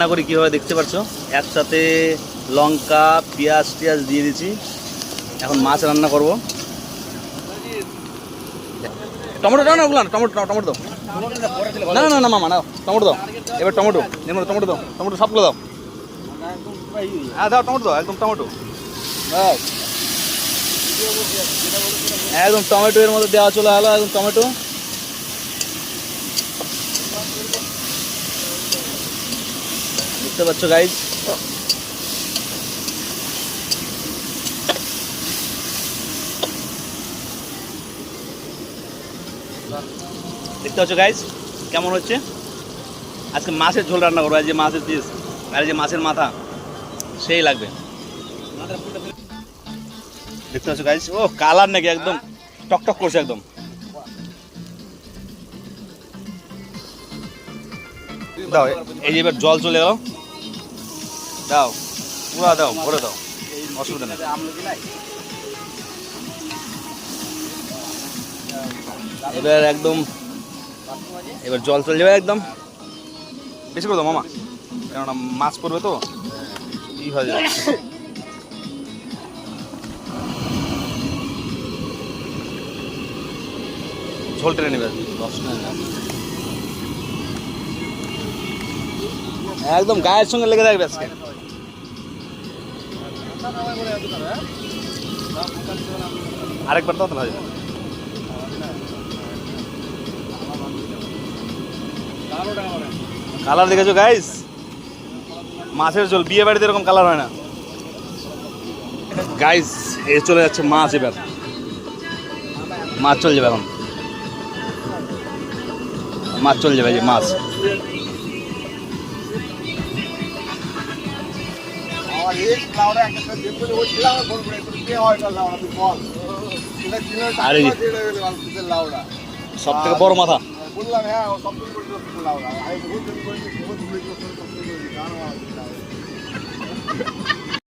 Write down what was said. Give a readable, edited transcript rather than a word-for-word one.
রান্না করি কীভাবে দেখতে পাচ্ছ। একসাথে লঙ্কা পেঁয়াজ টিয়াজ দিয়ে দিচ্ছি। এখন মাছ রান্না করব। টমেটো দাও না, ওগুলো টমেটো টমেটো দাও। না না না মামা না, টমেটো দাও। এবার টমেটো টমেটো দাও, টমেটো সবগুলো দাও। হ্যাঁ দাও টমেটো দাও, একদম টমেটো দাও, একদম টমেটো এর মধ্যে দেওয়া চলে গেলো। একদম টমেটো দেখতে পাচ্ছ গাইজ। দেখতে পাচ্ছ গাইজ কেমন হচ্ছে। আজকে মাছের ঝোল রান্না করবো। আর যে মাছের পিস আর যে মাছের মাথা সেই লাগবে। দেখতে পাচ্ছ গাইজ, ও কালার নাকি একদম টকটক করছে একদম। দাও এই যে এবার জল চলে গেল, দাও পুরা দাও, ভরে দাও, অসুবিধা নেই। এবার একদম এবার জল চলে যাবে একদম। বেশি করে দাও মামা, কেননা মাছ পড়বে তো কি হয়ে যাবে। ঝোল টেনে নেবে একদম গায়ের সঙ্গে লেগে থাকবে আজকে। আরেকবার দাও তাহলে কালার দেখেছো গাইস, মাছের ঝোল বিয়ে বাড়িতে এরকম কালার হয় না গাইস। এ চলে যাচ্ছে মাছ, এবার মাছ চলে যাবে। এখন মাছ চলে যাবে, যে মাছ সব থেকে বড় মাথা। বললাম হ্যাঁ, সব থেকে বড় লাউড়া।